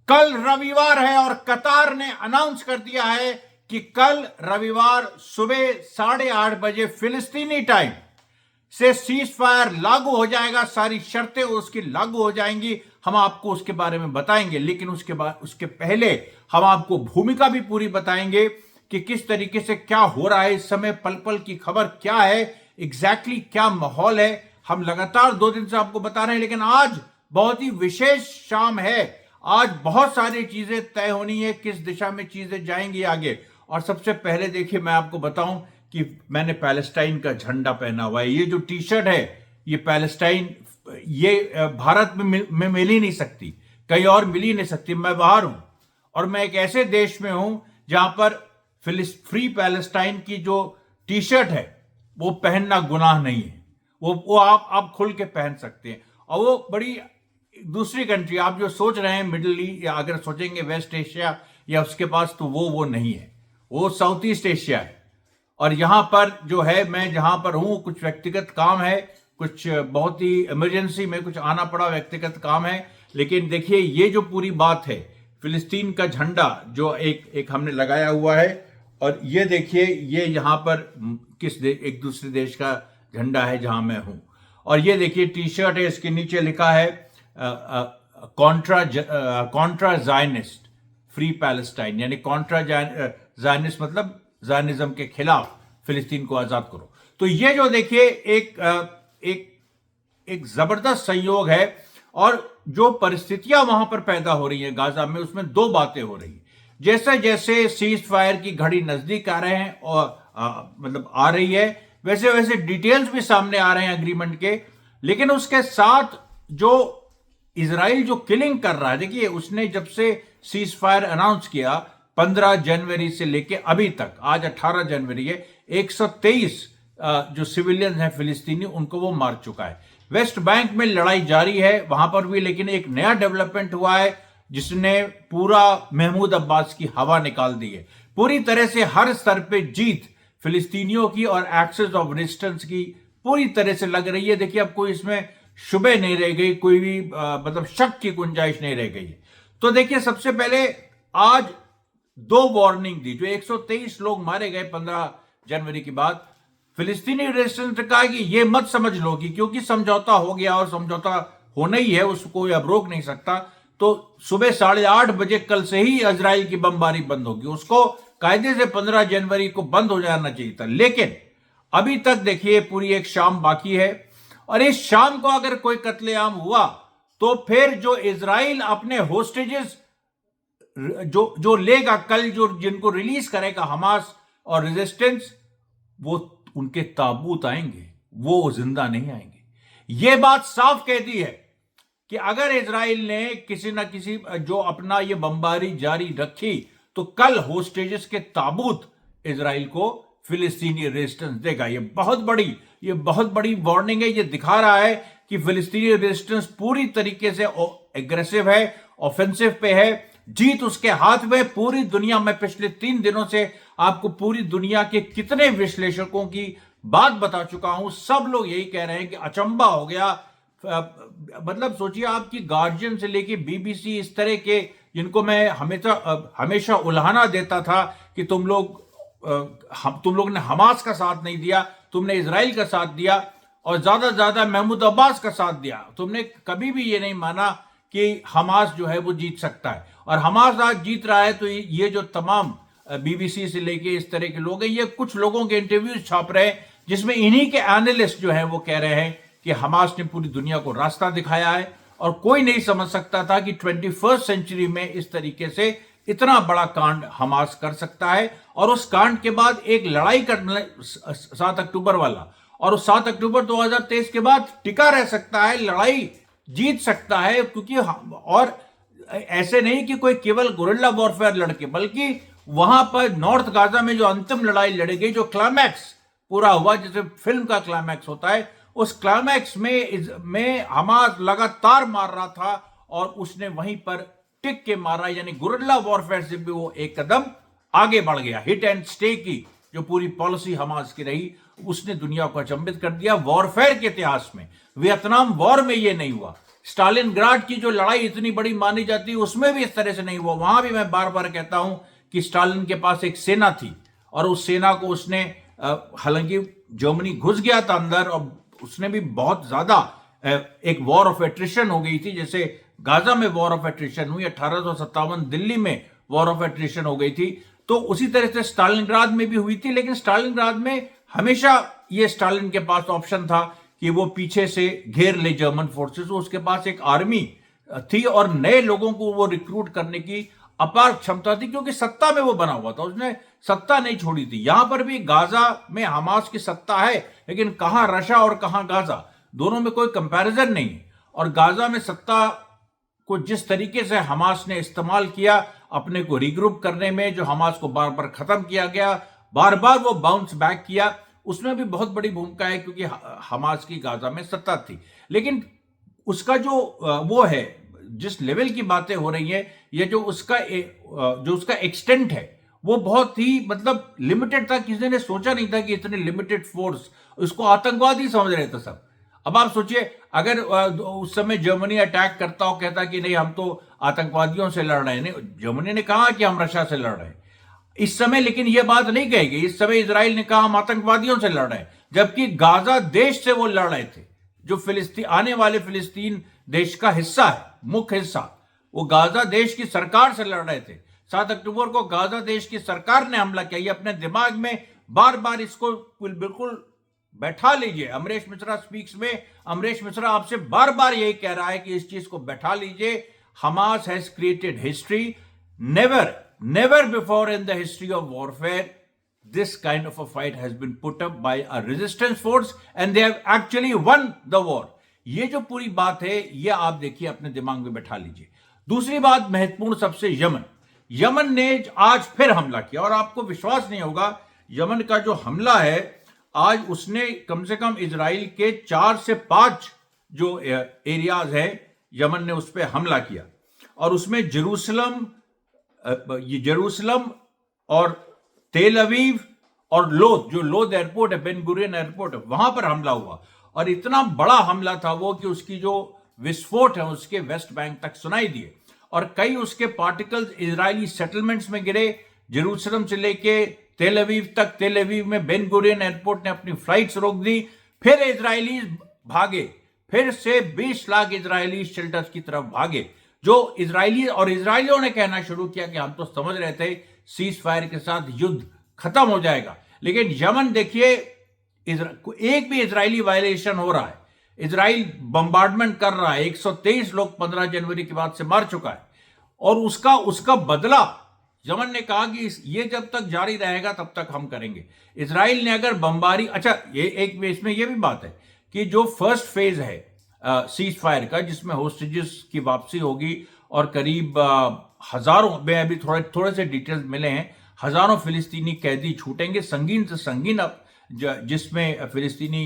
कल रविवार है और कतार ने अनाउंस कर दिया है कि कल रविवार सुबह 8:30 बजे फिलिस्तीनी टाइम से सीज फायर लागू हो जाएगा। सारी शर्तें उसकी लागू हो जाएंगी। हम आपको उसके बारे में बताएंगे, लेकिन उसके पहले हम आपको भूमिका भी पूरी बताएंगे कि किस तरीके से क्या हो रहा है इस समय, पल पल की खबर क्या है, एग्जैक्टली क्या माहौल है। हम लगातार 2 दिन से आपको बता रहे हैं, लेकिन आज बहुत ही विशेष शाम है। आज बहुत सारी चीजें तय होनी है, किस दिशा में चीजें जाएंगी आगे। और सबसे पहले देखिए, मैं आपको बताऊं कि मैंने पैलेस्टाइन का झंडा पहना हुआ है। ये जो टी शर्ट है, ये पैलेस्टाइन, ये भारत में मिल ही नहीं सकती, कहीं और मिल ही नहीं सकती। मैं बाहर हूं और मैं एक ऐसे देश में हूं जहां पर फ्री पैलेस्टाइन की जो टी शर्ट है वो पहनना गुनाह नहीं है। वो आप खुल के पहन सकते हैं। और वो बड़ी दूसरी कंट्री, आप जो सोच रहे हैं मिडिल ईस्ट, या अगर सोचेंगे वेस्ट एशिया या उसके पास, तो वो नहीं है, वो साउथ ईस्ट एशिया है। और यहां पर जो है, मैं जहां पर हूं, कुछ व्यक्तिगत काम है, कुछ बहुत ही इमरजेंसी में कुछ आना पड़ा, व्यक्तिगत काम है। लेकिन देखिए, ये जो पूरी बात है, फिलिस्तीन का झंडा जो एक हमने लगाया हुआ है, और ये देखिए, ये यहां पर एक दूसरे देश का झंडा है जहां मैं हूं। और ये देखिए टी शर्ट है, इसके नीचे लिखा है कॉन्ट्रा जायनिस्ट फ्री पैलेस्टाइन, यानी कॉन्ट्रा जायनिस्ट मतलब जायनिज्म के खिलाफ फिलिस्तीन को आजाद करो। तो ये जो देखिए एक जबरदस्त संयोग है। और जो परिस्थितियां वहां पर पैदा हो रही है गाजा में, उसमें 2 बातें हो रही है। जैसे जैसे सीज फायर की घड़ी नजदीक आ रहे हैं और मतलब आ रही है, वैसे वैसे डिटेल्स भी सामने आ रहे हैं अग्रीमेंट के। लेकिन उसके साथ जो इजराइल जो किलिंग कर रहा है, देखिए उसने जब से सीज फायर अनाउंस किया 15 जनवरी से लेके अभी तक, आज 18 जनवरी है, 123 जो सिविलियन हैं फिलिस्तीनी, उनको वो मार चुका है। वेस्ट बैंक में लड़ाई जारी है वहां पर भी, लेकिन एक नया डेवलपमेंट हुआ है जिसने पूरा महमूद अब्बास की हवा निकाल दी है। पूरी तरह से हर स्तर पे जीत फिलिस्तीनियों की और एक्सेस ऑफ रेजिस्टेंस की पूरी तरह से लग रही है। देखिए, अब कोई इसमें शुबे नहीं रह गई, कोई भी मतलब शक की गुंजाइश नहीं रह गई है। तो देखिए, सबसे पहले आज 2 वार्निंग दी। जो 123 लोग मारे गए 15 जनवरी के बाद, फिलिस्तीनी रेजिस्टेंस ने कहा कि ये मत समझ लो कि क्योंकि समझौता हो गया और समझौता होना ही है, उसको कोई अब रोक नहीं सकता, तो सुबह 8:30 बजे कल से ही इजराइल की बमबारी बंद होगी। उसको कायदे से 15 जनवरी को बंद हो जाना चाहिए था। लेकिन अभी तक देखिए पूरी एक शाम बाकी है, और इस शाम को अगर कोई कत्लेआम हुआ तो फिर जो इजराइल अपने होस्टेजेस जो लेगा कल, जो जिनको रिलीज करेगा हमास और रेजिस्टेंस, वो उनके ताबूत आएंगे, वो जिंदा नहीं आएंगे। ये बात साफ कह दी है कि अगर इजराइल ने किसी ना किसी जो अपना ये बमबारी जारी रखी, तो कल होस्टेजेस के ताबूत इजराइल को फिलिस्तीनी रेजिस्टेंस देगा। ये बहुत बड़ी वार्निंग है। ये दिखा रहा है कि फिलिस्तीनी रेजिस्टेंस पूरी तरीके से एग्रेसिव है, ऑफेंसिव पे है, जीत उसके हाथ में। पूरी दुनिया में पिछले 3 दिनों से आपको पूरी दुनिया के कितने विश्लेषकों की बात बता चुका हूं, सब लोग यही कह रहे हैं कि अचंबा हो गया। मतलब सोचिए, आपकी गार्जियन से लेके बीबीसी, इस तरह के जिनको मैं हमेशा उल्हाना देता था कि तुम लोग ने हमास का साथ नहीं दिया, तुमने इजराइल का साथ दिया, और ज्यादा महमूद अब्बास का साथ दिया। तुमने कभी भी ये नहीं माना कि हमास जो है वो जीत सकता है। और हमास आज जीत रहा है। तो ये जो तमाम बीबीसी से लेके इस तरह के लोग हैं, ये कुछ लोगों के इंटरव्यूज छाप रहे हैं जिसमें इन्हीं के एनालिस्ट जो है वो कह रहे हैं कि हमास ने पूरी दुनिया को रास्ता दिखाया है, और कोई नहीं समझ सकता था कि 21st सेंचुरी में इस तरीके से इतना बड़ा कांड हमास कर सकता है। और उस कांड के बाद एक लड़ाई करने 7 अक्टूबर वाला, और उस 7 अक्टूबर 2023 के बाद टिका रह सकता है, लड़ाई जीत सकता है। क्योंकि और ऐसे नहीं कि कोई केवल गुरिल्ला वॉरफेयर लड़के, बल्कि वहां पर नॉर्थ गाजा में जो अंतिम लड़ाई लड़ी गई, जो क्लाइमैक्स पूरा हुआ, जैसे फिल्म का क्लाइमैक्स होता है, उस क्लाइमैक्स में हमास लगातार मार रहा था और उसने वहीं पर टिक के मारा। यानी गुरिल्ला वॉरफेयर से भी वो एक कदम आगे बढ़ गया। हिट एंड स्टे की जो पूरी पॉलिसी हमास की रही, उसने दुनिया को अचंभित कर दिया। वॉरफेयर के इतिहास में, वियतनाम वॉर में ये नहीं हुआ, स्टालिनग्राड की जो लड़ाई इतनी बड़ी मानी जाती है उसमें भी इस तरह से नहीं हुआ। वहां भी मैं बार बार कहता हूं कि स्टालिन के पास एक सेना थी और उस सेना को उसने, हालांकि जर्मनी घुस गया था अंदर और उसने भी बहुत ज्यादा एक वॉर ऑफ एट्रिशन हो गई थी। जैसे गाजा में वॉर ऑफ एट्रिशन हुई 1857, दिल्ली में वॉर ऑफ एट्रिशन हो गई थी, तो उसी तरह से स्टालिनग्राद में भी हुई थी। लेकिन स्टालिनग्राद में हमेशा ये स्टालिन के पास ऑप्शन था कि वो पीछे से घेर ले जर्मन फोर्सेस। उसके पास एक आर्मी थी और नए लोगों को वो रिक्रूट करने की अपार क्षमता थी, क्योंकि सत्ता में वो बना हुआ था, उसने सत्ता नहीं छोड़ी थी। यहां पर भी गाजा में हमास की सत्ता है, लेकिन कहां रशा और कहां गाजा, दोनों में कोई कंपैरिजन नहीं है। और गाजा में सत्ता को जिस तरीके से हमास ने इस्तेमाल किया अपने को रिग्रुप करने में, जो हमास को बार बार खत्म किया गया, बार बार वो बाउंस बैक किया, उसमें भी बहुत बड़ी भूमिका है, क्योंकि हमास की गाजा में सत्ता थी। लेकिन उसका जो वो है, जिस लेवल की बातें हो रही है, ये जो उसका एक्सटेंट है वो बहुत ही मतलब लिमिटेड था। किसी ने सोचा नहीं था कि इतने लिमिटेड फोर्स, उसको आतंकवादी समझ रहे थे सब। अब आप सोचिए, अगर उस समय जर्मनी अटैक करता हो, कहता कि नहीं हम तो आतंकवादियों से लड़ रहे हैं, नहीं, जर्मनी ने कहा कि हम रशिया से लड़ रहे हैं इस समय, लेकिन यह बात नहीं कही गई। इस समय इजराइल ने कहा हम आतंकवादियों से लड़ रहे हैं, जबकि गाजा देश से वो लड़ रहे थे, जो फिलिस्तीन, आने वाले फिलिस्तीन देश का हिस्सा है, मुख्य हिस्सा, वो गाजा देश की सरकार से लड़ रहे थे। 7 अक्टूबर को गाजा देश की सरकार ने हमला किया। ये अपने दिमाग में बार बार इसको बिल्कुल बैठा लीजिए। अमरीश मिश्रा स्पीक्स में अमरीश मिश्रा आपसे बार बार यही कह रहा है कि इस चीज को बैठा लीजिए। Hamas has created history, never before in the history of warfare this kind of a fight has been put up by a resistance force and they have actually won the war। ये जो पूरी बात है, ये आप देखिए, अपने दिमाग में बैठा लीजिए। दूसरी बात महत्वपूर्ण सबसे, यमन ने आज फिर हमला किया, और आपको विश्वास नहीं होगा, यमन का जो हमला है आज, उसने कम से कम इजराइल के 4 से 5 जो एरियाज है, यमन ने उस पर हमला किया। और उसमें जेरूसलम और तेल अवीव और लोद, जो लोद एयरपोर्ट है, बेन गुरियन एयरपोर्ट है, वहां पर हमला हुआ। और इतना बड़ा हमला था वो कि उसकी जो विस्फोट है उसके वेस्ट बैंक तक सुनाई दिए, और कई उसके पार्टिकल्स इजरायली सेटलमेंट्स में गिरे, जेरूसलम से लेके तेल अवीव तक। तेल अवीव में बेन गुरियन एयरपोर्ट ने अपनी फ्लाइट्स रोक दी, फिर इजरायली भागे, फिर से 20 लाख इजरायली शेल्टर्स की तरफ भागे, जो इजरायलियों ने कहना शुरू किया कि हम तो समझ रहे थे सीज फायर के साथ युद्ध खत्म हो जाएगा। लेकिन यमन देखिए, एक भी इजरायली वायलेशन हो रहा है, इजराइल बम्बार्डमेंट कर रहा है, 123 लोग 15 जनवरी के बाद से मार चुका है, और उसका बदला यमन ने कहा कि ये जब तक जारी रहेगा तब तक हम करेंगे। इजराइल ने अगर बमबारी, अच्छा, ये एक इसमें ये भी बात है कि जो फर्स्ट फेज है सीज फायर का, जिसमें होस्टेजेस की वापसी होगी और करीब हजारों, में अभी थोड़े से डिटेल्स मिले हैं, हजारों फिलिस्तीनी कैदी छूटेंगे, संगीन से संगीन, जिसमें फिलिस्तीनी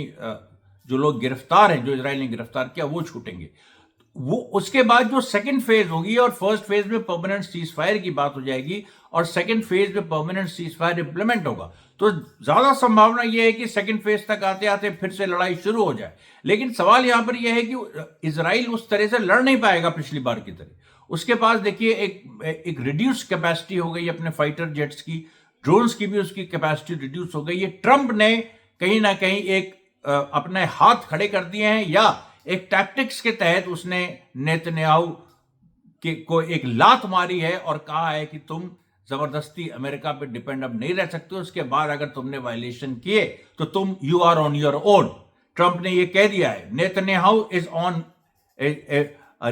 जो लोग गिरफ्तार हैं, जो इजराइल ने गिरफ्तार किया, वो छूटेंगे। वो उसके बाद जो सेकंड फेज होगी, और फर्स्ट फेज में परमानेंट सीज फायर की बात हो जाएगी, और सेकंड फेज में परमानेंट सीज फायर इंप्लीमेंट होगा, तो ज्यादा संभावना यह है कि सेकंड फेज तक आते आते फिर से लड़ाई शुरू हो जाए। लेकिन सवाल यहां पर यह है कि इजराइल उस तरह से लड़ नहीं पाएगा पिछली बार की तरह। उसके पास देखिए एक रिड्यूस कैपेसिटी हो गई अपने फाइटर जेट्स की, ड्रोन्स की भी उसकी कैपेसिटी रिड्यूस हो गई है। ट्रंप ने कहीं ना कहीं एक अपने हाथ खड़े कर दिए हैं, या एक टैक्टिक्स के तहत उसने नेतन्याहू को एक लात मारी है और कहा है कि तुम जबरदस्ती अमेरिका पे डिपेंड अब नहीं रह सकते, उसके बाद अगर तुमने वायलेशन किए तो तुम you are on your own. Trump ने यह कह दिया है,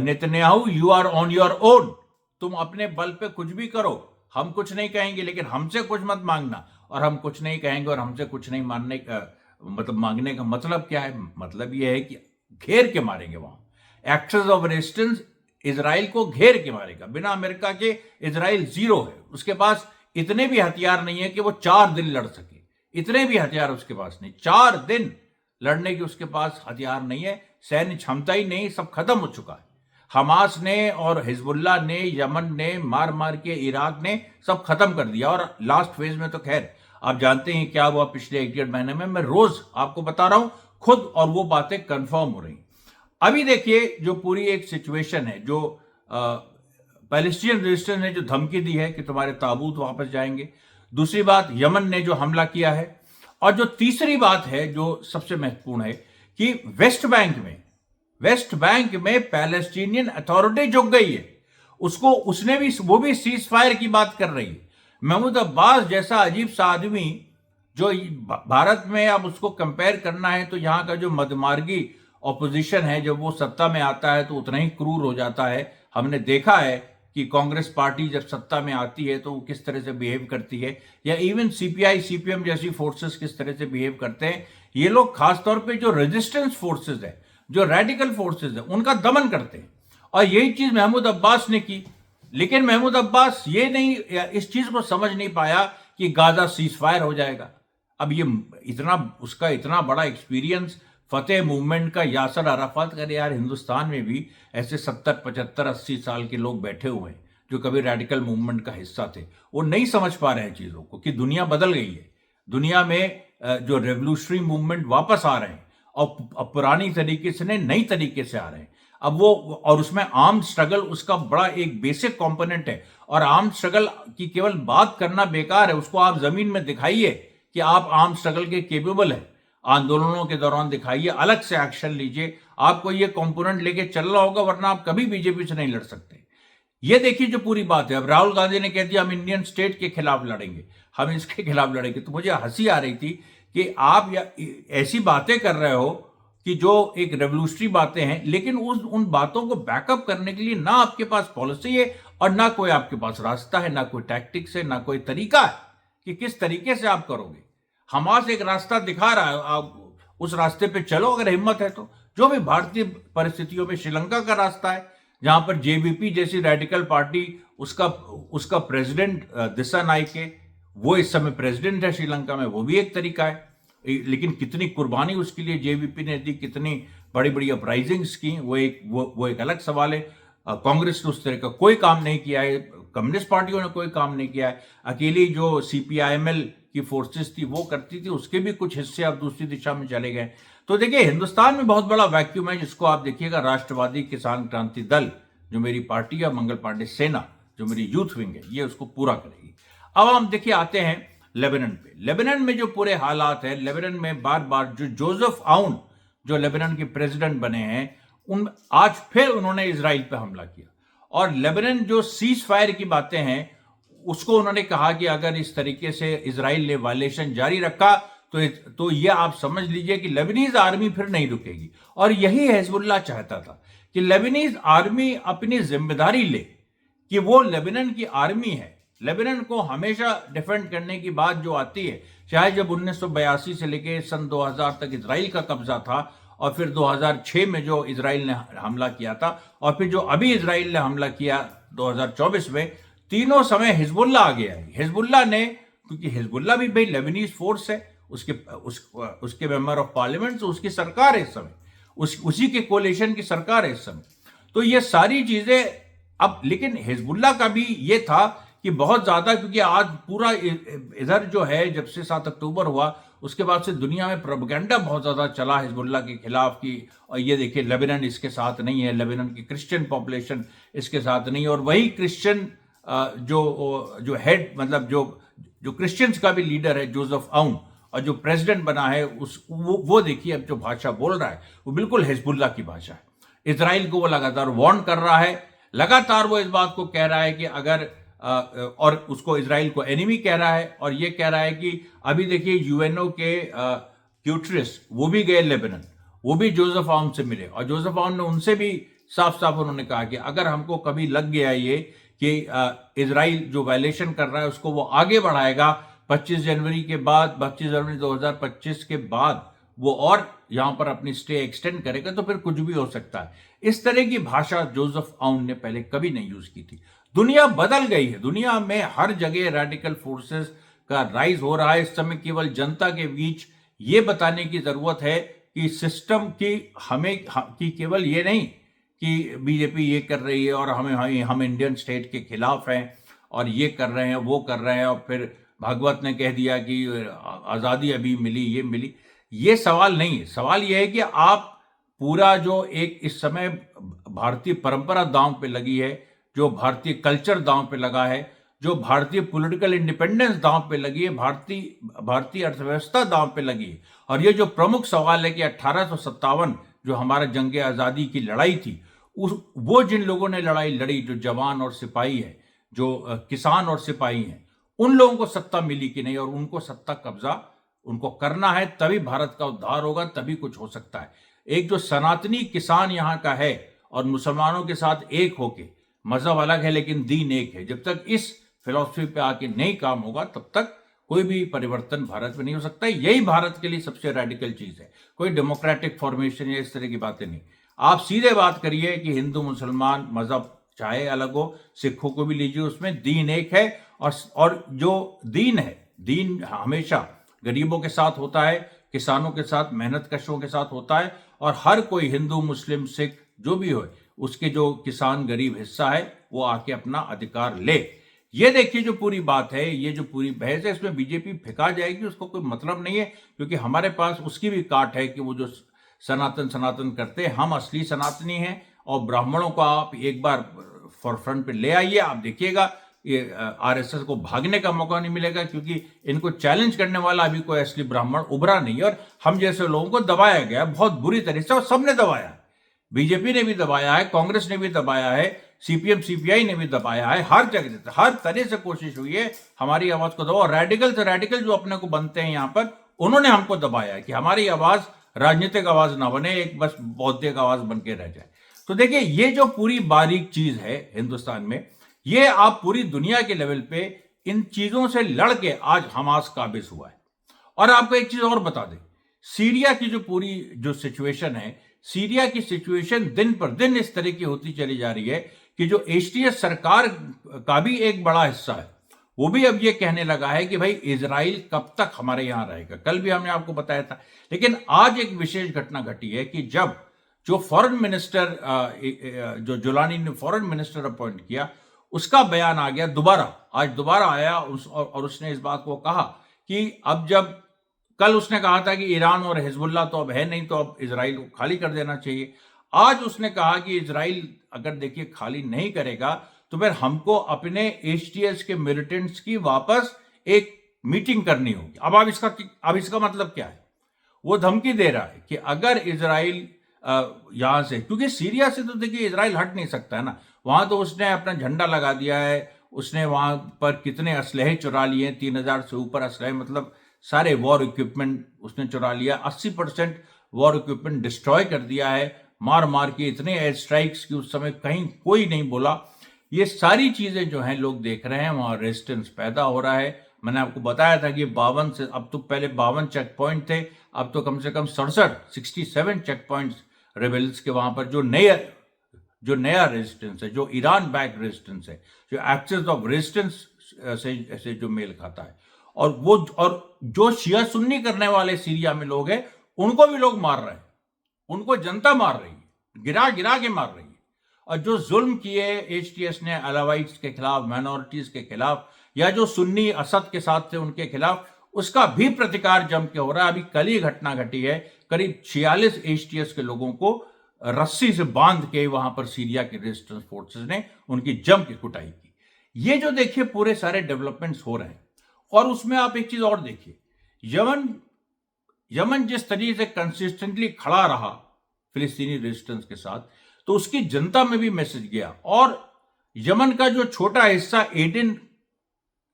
Netanyahu you are on your own, तुम अपने बल पे कुछ भी करो, हम कुछ नहीं कहेंगे, लेकिन हमसे कुछ मत मांगना, और हम कुछ नहीं कहेंगे और हमसे कुछ नहीं मानने का मतलब मांगने का मतलब क्या है? मतलब यह है कि घेर के मारेंगे। वहां एक्सेस ऑफ रेजिस्टेंस इजराइल को घेर के मारेगा। बिना अमेरिका के इजराइल जीरो है, उसके पास इतने भी हथियार नहीं है कि वो 4 दिन लड़ सके, इतने भी हथियार उसके पास नहीं, 4 दिन लड़ने की उसके पास हथियार नहीं है, सैन्य क्षमता ही नहीं, सब खत्म हो चुका है। हमास ने और हिजबुल्ला ने, यमन ने, मार मार के इराक ने सब खत्म कर दिया। और लास्ट फेज में तो खैर आप जानते हैं क्या हुआ पिछले 1 डेढ़ महीने में, मैं रोज आपको बता रहा हूं खुद, और वो बातें कंफर्म हो रही। अभी देखिए जो पूरी एक सिचुएशन है, जो पैलेस्टीनियन रेजिस्टेंस ने जो धमकी दी है कि तुम्हारे ताबूत वापस जाएंगे, दूसरी बात यमन ने जो हमला किया है, और जो तीसरी बात है जो सबसे महत्वपूर्ण है कि वेस्ट बैंक में पैलेस्टीनियन अथॉरिटी झुक गई है, वो भी सीज फायर की बात कर रही है। महमूद अब्बास जैसा अजीब सा आदमी जो भारत में, अब उसको कंपेयर करना है तो यहां का जो मध्यमार्गी ऑपोजिशन है, जब वो सत्ता में आता है तो उतना ही क्रूर हो जाता है। हमने देखा है कि कांग्रेस पार्टी जब सत्ता में आती है तो वो किस तरह से बिहेव करती है, या इवन सीपीआई सीपीएम जैसी फोर्सेस किस तरह से बिहेव करते हैं। ये लोग खासतौर पे जो रेजिस्टेंस फोर्सेस है, जो रेडिकल फोर्सेस है, उनका दमन करते हैं, और यही चीज महमूद अब्बास ने की। लेकिन महमूद अब्बास इस चीज को समझ नहीं पाया कि गाजा सीज फायर हो जाएगा। अब ये उसका इतना बड़ा एक्सपीरियंस फतेह मूवमेंट का, यासर अराफात का, यार हिंदुस्तान में भी ऐसे 70 75 80 साल के लोग बैठे हुए हैं जो कभी रेडिकल मूवमेंट का हिस्सा थे। वो नहीं समझ पा रहे हैं चीजों को कि दुनिया बदल गई है। दुनिया में जो रेवोल्यूशनरी मूवमेंट वापस आ रहे हैं, और पुरानी तरीके से नहीं, नई तरीके से आ रहे हैं। अब वो, और उसमें आर्म्ड स्ट्रगल उसका बड़ा एक बेसिक कंपोनेंट है। और आर्म्ड स्ट्रगल की केवल बात करना बेकार है, उसको आप जमीन में दिखाइए कि आप आर्म्ड स्ट्रगल के केपेबल है। आंदोलनों के दौरान दिखाइए, अलग से एक्शन लीजिए, आपको ये कंपोनेंट लेके चलना होगा, वरना आप कभी बीजेपी से नहीं लड़ सकते। ये देखिए जो पूरी बात है। अब राहुल गांधी ने कह दिया हम इंडियन स्टेट के खिलाफ लड़ेंगे, हम इसके खिलाफ लड़ेंगे। तो मुझे हंसी आ रही थी कि आप ऐसी बातें कर रहे हो कि जो एक रेवोल्यूशनरी बातें हैं, लेकिन उन बातों को बैकअप करने के लिए ना आपके पास पॉलिसी है, और ना कोई आपके पास रास्ता है, ना कोई टैक्टिक्स है, ना कोई तरीका है कि किस तरीके से आप करोगे। हमास एक रास्ता दिखा रहा है, आप उस रास्ते पे चलो अगर हिम्मत है तो। जो भी भारतीय परिस्थितियों में श्रीलंका का रास्ता है, जहां पर जेवीपी जैसी रेडिकल पार्टी, उसका प्रेसिडेंट दिशा नाइके, वो इस समय प्रेसिडेंट है श्रीलंका में, वो भी एक तरीका है। लेकिन कितनी कुर्बानी उसके लिए जेवीपी ने दी, कितनी बड़ी बड़ी अपराइजिंग्स की, वो एक अलग सवाल है। कांग्रेस ने उस तरह का कोई काम नहीं किया है, कम्युनिस्ट पार्टियों ने कोई काम नहीं किया है। अकेली जो सीपीआईएमएल की फोर्सेस थी वो करती थी, उसके भी कुछ हिस्से अब दूसरी दिशा में चले गए। तो देखिए हिंदुस्तान में बहुत बड़ा वैक्यूम है, जिसको आप देखिएगा राष्ट्रवादी किसान क्रांति दल, जो मेरी पार्टी है, मंगल पांडे सेना जो मेरी यूथ विंग है, ये उसको पूरा करेगी। अब हम देखिए आते हैं लेबनान पे। लेबनान में जो पूरे हालात है, लेबनान में बार बार जो जोसेफ आउन जो लेबनान के प्रेसिडेंट बने हैं, आज फिर उन्होंने इजराइल पे हमला किया। और लेबनान जो सीज फायर की बातें हैं, उसको उन्होंने कहा कि अगर इस तरीके से इजराइल ने वायलेशन जारी रखा तो ये आप समझ लीजिए कि लेबनीज आर्मी फिर नहीं रुकेगी। और यही हिजबुल्लाह चाहता था कि लेबनीज आर्मी अपनी जिम्मेदारी ले, कि वो लेबनान की आर्मी है। लेबनान को हमेशा डिफेंड करने की बात जो आती है, चाहे जब 1982 से लेकर सन 2000 तक इजराइल का कब्जा था, और फिर 2006 में जो इजराइल ने हमला किया था, और फिर जो अभी इजराइल ने हमला किया 2024 में, तीनों समय हिजबुल्लाह आगे आई। हिजबुल्लाह ने, क्योंकि हिजबुल्लाह भी भाई लेबनीज फोर्स है, उसके मेंबर ऑफ पार्लियामेंट, उसकी सरकार है इस समय, उसी के कोलिशन की सरकार है इस समय। तो ये सारी चीजें अब, लेकिन हिजबुल्लाह का भी ये था कि बहुत ज्यादा, क्योंकि आज पूरा इधर जो है, जब से 7 अक्टूबर हुआ उसके बाद से दुनिया में प्रोपेगेंडा बहुत ज्यादा चला हिजबुल्लाह के खिलाफ की, और ये देखिए लेबनान इसके साथ नहीं है, लेबनान की क्रिश्चियन पॉपुलेशन इसके साथ नहीं है। और वही क्रिश्चियन जो हेड, मतलब जो क्रिश्चियंस का भी लीडर है जोसेफ आउन, और जो प्रेसिडेंट बना है वो देखिए अब जो भाषा बोल रहा है वो बिल्कुल हिजबुल्लाह की भाषा है। इजराइल को वो लगातार वार्न कर रहा है, लगातार वो इस बात को कह रहा है कि अगर और उसको इजराइल को एनिमी कह रहा है, और ये कह रहा है कि अभी देखिए यूएनओ के क्यूटरिस वो भी गए लेबनान, वो भी जोसेफ आउन से मिले, और जोसेफ आउन ने उनसे भी साफ साफ उन्होंने कहा कि अगर हमको कभी लग गया ये कि इजराइल जो वायलेशन कर रहा है उसको वो आगे बढ़ाएगा 25 जनवरी के बाद, 25 जनवरी 2025 के बाद वो और यहां पर अपनी स्टे एक्सटेंड करेगा, तो फिर कुछ भी हो सकता है। इस तरह की भाषा जोसेफ आउन ने पहले कभी नहीं यूज की थी। दुनिया बदल गई है, दुनिया में हर जगह रेडिकल फोर्सेस का राइज हो रहा है। इस समय केवल जनता के बीच ये बताने की जरूरत है कि सिस्टम की कि केवल ये नहीं कि बीजेपी ये कर रही है और हम इंडियन स्टेट के खिलाफ हैं और ये कर रहे हैं, वो कर रहे हैं, और फिर भागवत ने कह दिया कि आजादी अभी मिली, ये मिली। ये सवाल नहीं है। सवाल ये है कि आप पूरा जो एक इस समय भारतीय परंपरा दांव पे लगी है, जो भारतीय कल्चर दांव पे लगा है, जो भारतीय पॉलिटिकल इंडिपेंडेंस दांव पे लगी है, भारतीय अर्थव्यवस्था दांव पे लगी है। और ये जो प्रमुख सवाल है कि 1857 जो हमारा जंग आज़ादी की लड़ाई थी, वो जिन लोगों ने लड़ाई लड़ी, जो जवान और सिपाही है, जो किसान और सिपाही हैं, उन लोगों को सत्ता मिली कि नहीं, और उनको सत्ता कब्जा उनको करना है, तभी भारत का उद्धार होगा, तभी कुछ हो सकता है। एक जो सनातनी किसान यहाँ का है और मुसलमानों के साथ एक होके, मजहब अलग है लेकिन दीन एक है, जब तक इस फिलॉसफी पे आके नहीं काम होगा तब तक कोई भी परिवर्तन भारत में नहीं हो सकता। यही भारत के लिए सबसे रेडिकल चीज है, कोई डेमोक्रेटिक फॉर्मेशन या इस तरह की बातें नहीं। आप सीधे बात करिए कि हिंदू मुसलमान मजहब चाहे अलग हो, सिखों को भी लीजिए, उसमें दीन एक है। और जो दीन है, दीन हमेशा गरीबों के साथ होता है, किसानों के साथ, मेहनत कशों के साथ होता है, और हर कोई हिंदू मुस्लिम सिख जो भी हो, उसके जो किसान गरीब हिस्सा है वो आके अपना अधिकार ले। ये देखिए जो पूरी बात है, ये जो पूरी बहस है, इसमें बीजेपी फेंका जाएगी उसको कोई मतलब नहीं है, क्योंकि हमारे पास उसकी भी काट है कि वो जो सनातन सनातन करते हैं, हम असली सनातनी हैं। और ब्राह्मणों को आप एक बार फॉरफ्रंट पे ले आइए, आप देखिएगा ये आरएसएस को भागने का मौका नहीं मिलेगा, क्योंकि इनको चैलेंज करने वाला अभी कोई असली ब्राह्मण उभरा नहीं है। और हम जैसे लोगों को दबाया गया बहुत बुरी तरह से, और सबने दबाया, बीजेपी ने भी दबाया है, कांग्रेस ने भी दबाया है, सीपीएम सीपीआई ने भी दबाया है, हर जगह हर तरह से कोशिश हुई है हमारी आवाज को दबाओ। रेडिकल से रेडिकल जो अपने को बनते हैं यहाँ पर, उन्होंने हमको दबाया है कि हमारी आवाज राजनीतिक आवाज ना बने, एक बस बौद्धिक आवाज बन के रह जाए। तो देखिए ये जो पूरी बारीक चीज है हिंदुस्तान में, ये आप पूरी दुनिया के लेवल पे इन चीजों से लड़ के आज हमास काबिज हुआ है। और आपको एक चीज और बता दें, सीरिया की जो पूरी जो सिचुएशन है, सीरिया की सिचुएशन दिन पर दिन इस तरह की होती चली जा रही है कि जो एचटीएस सरकार का भी एक बड़ा हिस्सा है, वो भी अब ये कहने लगा है कि भाई इजराइल कब तक हमारे यहां रहेगा। कल भी हमने आपको बताया था, लेकिन आज एक विशेष घटना घटी है कि जब जो फॉरेन मिनिस्टर जो जुलानी ने फॉरेन मिनिस्टर अपॉइंट किया, उसका बयान आ गया दोबारा, आज दोबारा आया और उसने इस बात को कहा कि अब जब कल उसने कहा था कि ईरान और हिजबुल्लाह तो अब है नहीं, तो अब इजराइल को खाली कर देना चाहिए। आज उसने कहा कि इजराइल अगर देखिए खाली नहीं करेगा तो फिर हमको अपने एचटीएस के मिलिटेंट्स की वापस एक मीटिंग करनी होगी। अब इसका मतलब क्या है? वो धमकी दे रहा है कि अगर इजराइल यहां से, क्योंकि सीरिया से तो देखिए इजराइल हट नहीं सकता है ना, वहां तो उसने अपना झंडा लगा दिया है, उसने वहां पर कितने असलहे चुरा लिए, 3000 से ऊपर असलहे, मतलब सारे वॉर इक्विपमेंट उसने चुरा लिया, 80% वॉर इक्विपमेंट डिस्ट्रॉय कर दिया है, मार मार के इतने एयर स्ट्राइक्स की उस समय कहीं कोई नहीं बोला। ये सारी चीजें जो हैं लोग देख रहे हैं, वहां रेजिस्टेंस पैदा हो रहा है। मैंने आपको बताया था कि 52 से, अब तो पहले 52 चेक पॉइंट थे, अब तो कम से कम 67 चेक पॉइंट रेबल्स के वहां पर जो नया रेजिस्टेंस है, जो ईरान बैक रेजिस्टेंस है, जो एक्सेस ऑफ रेजिस्टेंस से जो मेल खाता है, और जो शिया सुन्नी करने वाले सीरिया में लोग हैं, उनको भी लोग मार रहे हैं, उनको जनता मार रही है, गिरा गिरा के मार रही है। और जो जुल्म किए एचटीएस ने अलावाइट्स के खिलाफ, माइनॉरिटीज के खिलाफ, या जो सुन्नी असद के साथ थे उनके खिलाफ, उसका भी प्रतिकार जम के हो रहा है। अभी कल ही घटना घटी है, करीब 46 एचटीएस के लोगों को रस्सी से बांध के वहां पर सीरिया के रेजिस्टेंस फोर्सेस ने उनकी जम की कुटाई की। ये जो देखिए पूरे सारे डेवलपमेंट्स हो रहे हैं, और उसमें आप एक चीज और देखिए, यमन जिस तरीके से कंसिस्टेंटली खड़ा रहा फिलिस्तीनी रेजिस्टेंस के साथ, तो उसकी जनता में भी मैसेज गया। और यमन का जो छोटा हिस्सा एडन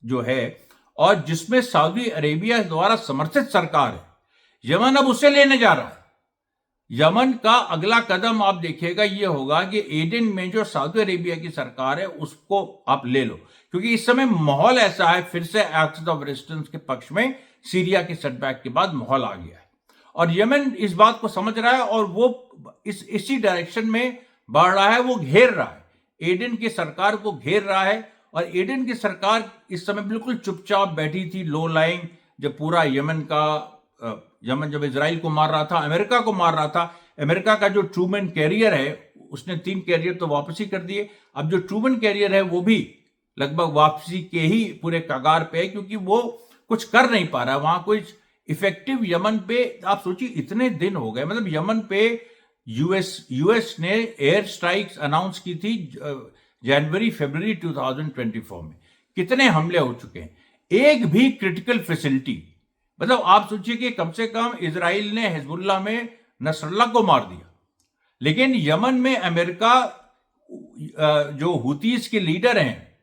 जो है, और जिसमें सऊदी अरेबिया द्वारा समर्थित सरकार है, यमन अब उसे लेने जा रहा है। यमन का अगला कदम आप देखिएगा ये होगा कि एडन में जो सऊदी अरेबिया की सरकार है उसको आप ले लो, क्योंकि इस समय माहौल ऐसा है, फिर से एक्ट्स ऑफ रेजिस्टेंस के पक्ष में सीरिया के सेटबैक के बाद माहौल आ गया है, और यमन इस बात को समझ रहा है और वो इसी डायरेक्शन में बढ़ रहा है, वो घेर रहा है, एडन की सरकार को घेर रहा है। और एडन की सरकार इस समय बिल्कुल चुपचाप बैठी थी, लो लाइंग, जब पूरा यमन जब इजराइल को मार रहा था, अमेरिका को मार रहा था। अमेरिका का जो ट्रूमैन कैरियर है, उसने 3 कैरियर तो वापसी कर दिए, अब जो ट्रूमैन कैरियर है वो भी लगभग वापसी के ही पूरे कगार पे है, क्योंकि वो कुछ कर नहीं पा रहा वहां कुछ इफेक्टिव। यमन पे आप सोचिए इतने दिन हो गए, मतलब यमन पे यूएस ने एयर स्ट्राइक्स अनाउंस की थी जनवरी फरवरी 2024 में। कितने हमले हो चुके हैं, एक भी क्रिटिकल फैसिलिटी, मतलब आप सोचिए कि कम से कम इजराइल ने हिजबुल्लाह में नसरल्लाह को मार दिया, लेकिन यमन में अमेरिका जो हुतीस के लीडर हैं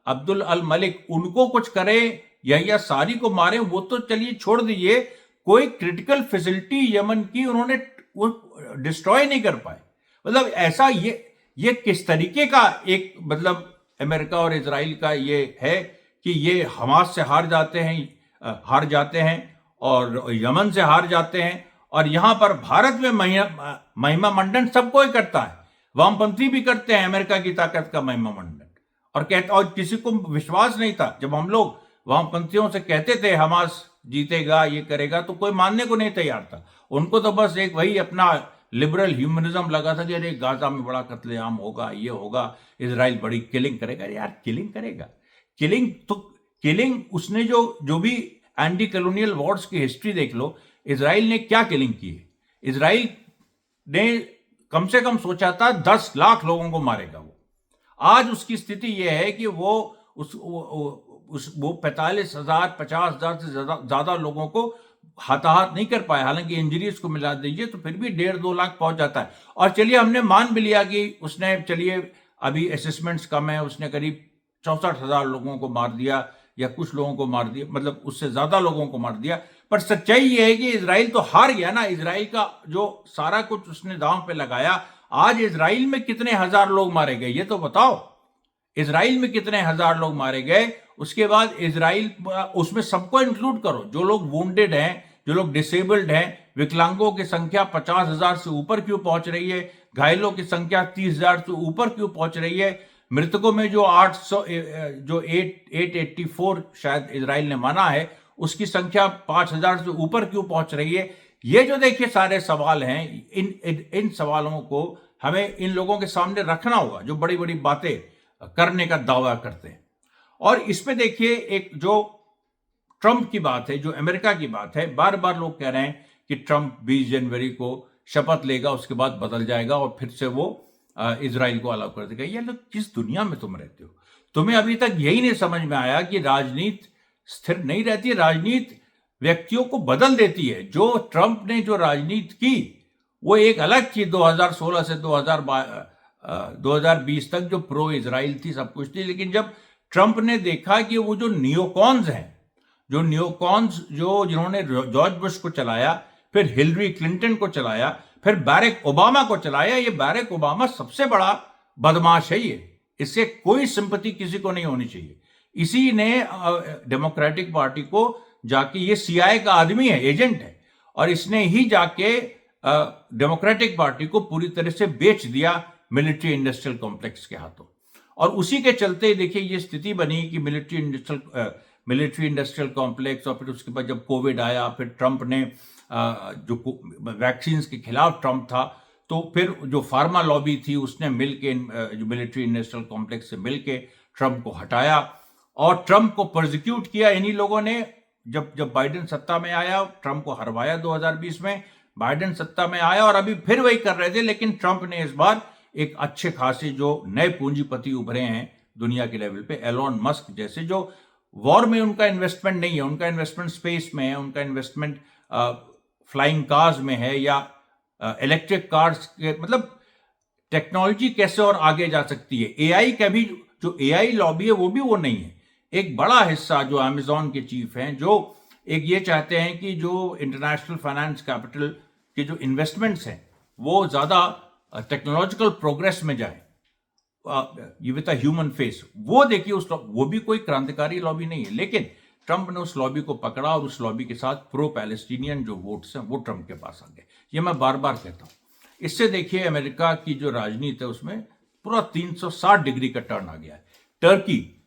अब्दुल अल मलिक, उनको कुछ करे या सारी को मारे, वो तो चलिए छोड़ दीजिए, कोई क्रिटिकल फैसिलिटी यमन की उन्होंने वो डिस्ट्रॉय नहीं कर पाए। मतलब ऐसा ये किस तरीके का एक मतलब अमेरिका और इजराइल का ये है कि ये हमास से हार जाते हैं और यमन से हार जाते हैं, और यहां पर भारत में महिमा मंडन सब कोई करता है, वामपंथी भी करते हैं अमेरिका की ताकत का महिमा मंडन, और किसी को विश्वास नहीं था जब हम लोग वामपंथियों से कहते थे हमास जीतेगा, ये करेगा, तो कोई मानने को नहीं तैयार था। उनको तो बस एक वही अपना लिबरल ह्यूमनिज्म लगा था कि अरे गाजा में बड़ा कत्लेआम होगा, ये होगा, इजराइल बड़ी किलिंग करेगा। यार किलिंग करेगा, किलिंग उसने जो भी एंटी कॉलोनियल वॉर्स की हिस्ट्री देख लो, इजराइल ने क्या किलिंग की है। इजराइल ने कम से कम सोचा था 10 लाख लोगों को मारेगा वो। आज उसकी स्थिति यह है कि वो 45,000 50,000 से ज्यादा लोगों को हताहत नहीं कर पाया। हालांकि इंजरीज को मिला दीजिए तो फिर भी 1.5-2 लाख पहुंच जाता है। और चलिए हमने मान भी लिया कि उसने, चलिए अभी असेसमेंट्स कम है, उसने करीब 64,000 लोगों को मार दिया या कुछ लोगों को मार दिया, मतलब उससे ज्यादा लोगों को मार दिया। पर सच्चाई यह है कि इजराइल तो हार गया ना। इजराइल का जो सारा कुछ उसने दांव पे लगाया, आज इजराइल में कितने हजार लोग मारे गए ये तो बताओ। इजराइल में कितने हजार लोग मारे गए, उसके बाद इजराइल, उसमें सबको इंक्लूड करो, जो लोग वुंडेड हैं, जो लोग डिसेबल्ड हैं, विकलांगों की संख्या 50,000 से ऊपर क्यों पहुंच रही है, घायलों की संख्या 30,000 से ऊपर क्यों पहुंच रही है, मृतकों में जो 884 शायद इजराइल ने माना है, उसकी संख्या 5,000 से ऊपर क्यों पहुंच रही है। ये जो देखिए सारे सवाल हैं, इन सवालों को हमें इन लोगों के सामने रखना होगा जो बड़ी बड़ी बातें करने का दावा करते हैं। और इसमें देखिए एक जो ट्रंप की बात है, जो अमेरिका की बात है, बार बार लोग कह रहे हैं कि ट्रंप 20 जनवरी को शपथ लेगा, उसके बाद बदल जाएगा और फिर से वो इजराइल को अलाउ कर देगा। ये लोग किस दुनिया में तुम रहते हो? तुम्हें अभी तक यही नहीं समझ में आया कि राजनीति स्थिर नहीं रहती, राजनीति व्यक्तियों को बदल देती है। जो ट्रंप ने जो राजनीति की वो एक अलग थी, 2016 से 2020 तक जो प्रो इजराइल थी, सब कुछ थी। लेकिन जब ट्रंप ने देखा कि वो जो नियोकॉन्स हैं, जिन्होंने जॉर्ज बुश को चलाया, फिर हिलरी क्लिंटन को चलाया, फिर बैरक ओबामा को चलाया, ये बैरक ओबामा सबसे बड़ा बदमाश है, ये इससे कोई सिंपैथी किसी को नहीं होनी चाहिए। इसी ने डेमोक्रेटिक पार्टी को जाके, ये सीआईए का आदमी है, एजेंट है, और इसने ही जाके डेमोक्रेटिक पार्टी को पूरी तरह से बेच दिया मिलिट्री इंडस्ट्रियल कॉम्प्लेक्स के हाथों। और उसी के चलते देखिए ये स्थिति बनी कि मिलिट्री इंडस्ट्रियल कॉम्प्लेक्स, और फिर उसके बाद जब कोविड आया, फिर ट्रंप ने जो वैक्सीन के खिलाफ ट्रंप था, तो फिर जो फार्मा लॉबी थी उसने मिलके जो मिलिट्री इंडस्ट्रियल कॉम्प्लेक्स से मिलके ट्रंप को हटाया और ट्रंप को प्रोसिक्यूट किया इन्हीं लोगों ने। जब बाइडेन सत्ता में आया, ट्रंप को हरवाया 2020 में, बाइडेन सत्ता में आया और अभी फिर वही कर रहे थे। लेकिन ट्रंप ने इस बार एक अच्छे खासे जो नए पूंजीपति उभरे हैं दुनिया के लेवल पे, एलोन मस्क जैसे, जो वॉर में उनका इन्वेस्टमेंट नहीं है, उनका इन्वेस्टमेंट स्पेस में है, उनका इन्वेस्टमेंट फ्लाइंग कार्स में है या इलेक्ट्रिक कार्स के, मतलब टेक्नोलॉजी कैसे और आगे जा सकती है। एआई का भी जो एआई लॉबी है वो नहीं है। एक बड़ा हिस्सा जो अमेजॉन के चीफ हैं, जो एक ये चाहते हैं कि जो इंटरनेशनल फाइनेंस कैपिटल के जो इन्वेस्टमेंट्स हैं वो ज्यादा टेक्नोलॉजिकल प्रोग्रेस में जाए, ये विद अ ह्यूमन फेस। वो देखिए वो भी कोई क्रांतिकारी लॉबी नहीं है, लेकिन ट्रंप ने उस लॉबी को पकड़ा और उस लॉबी के साथ प्रो पैलेस्टीनियन जो वोट्स हैं वो ट्रंप के पास आ गए। ये मैं बार बार कहता हूं। इससे देखिए अमेरिका की जो राजनीति है उसमें पूरा 360 डिग्री का टर्न आ गया है।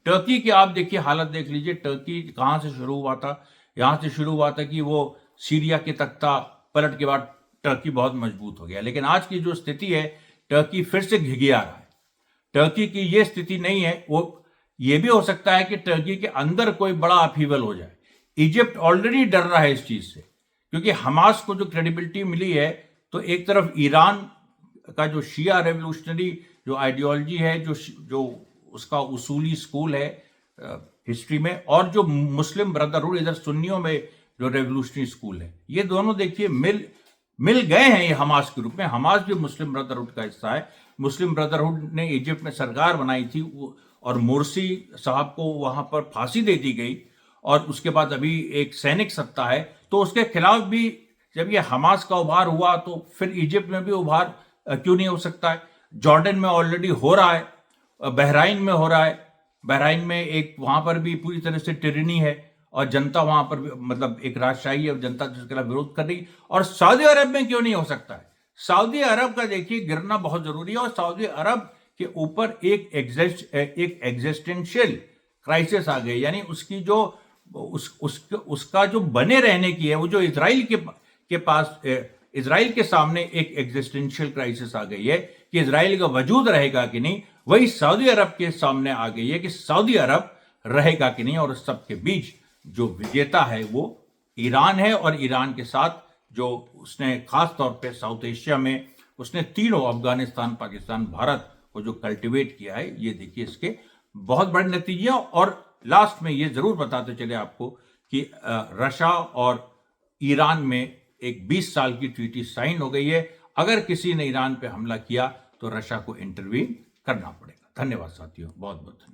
टर्की की आप देखिए हालत देख लीजिए। टर्की कहां से शुरू हुआ था? यहां से शुरू हुआ था कि वो सीरिया के तख्ता पलट के बाद टर्की बहुत मजबूत हो गया। लेकिन आज की जो स्थिति है, टर्की फिर से घिघिया रहा है। टर्की की ये स्थिति नहीं है। वो ये भी हो सकता है कि टर्की के अंदर कोई बड़ा अपहीवल हो जाए। इजिप्ट ऑलरेडी डर रहा है इस चीज से, क्योंकि हमास को जो क्रेडिबिलिटी मिली है, तो एक तरफ ईरान का जो शिया रेवोल्यूशनरी जो आइडियोलॉजी है, जो उसका उसूली स्कूल है हिस्ट्री में, और जो मुस्लिम ब्रदरहुड इधर सुन्नियों में जो रेवोल्यूशनरी स्कूल है, ये दोनों देखिए मिल गए हैं ये हमास के रूप में। हमास भी मुस्लिम ब्रदरहुड का हिस्सा है। मुस्लिम ब्रदरहुड ने इजिप्ट में सरकार बनाई थी और मुर्सी साहब को वहां पर फांसी दे दी गई, और उसके बाद अभी एक सैनिक सत्ता है। तो उसके खिलाफ भी जब ये हमास का उभार हुआ तो फिर इजिप्ट में भी उभार क्यों नहीं हो सकता है? जॉर्डन में ऑलरेडी हो रहा है, बहराइन में हो रहा है। बहराइन में एक वहां पर भी पूरी तरह से टिरनी है और जनता वहां पर मतलब एक राजशाही है, जनता जिसके खिलाफ विरोध कर रही। और सऊदी अरब में क्यों नहीं हो सकता है? सऊदी अरब का देखिए गिरना बहुत जरूरी है, और सऊदी अरब के ऊपर एक एग्जिस्टेंशियल क्राइसिस आ गई, यानी उसकी जो उसका जो बने रहने की है, वो जो इजराइल के पास इजराइल के सामने एक एग्जिस्टेंशियल क्राइसिस आ गई है कि इजराइल का वजूद रहेगा कि नहीं। वही सऊदी अरब के सामने आ गई है कि सऊदी अरब रहेगा कि नहीं। और उस सब के बीच जो विजेता है वो ईरान है, और ईरान के साथ जो उसने खास तौर पे साउथ एशिया में उसने तीनों अफगानिस्तान, पाकिस्तान, भारत को जो कल्टीवेट किया है, ये देखिए इसके बहुत बड़े नतीजे। और लास्ट में ये जरूर बताते चले आपको कि रशिया और ईरान में एक 20 साल की ट्रीटी साइन हो गई है। अगर किसी ने ईरान पे हमला किया तो रशिया को इंटरवीन करना पड़ेगा। धन्यवाद साथियों, बहुत बहुत धन्यवाद।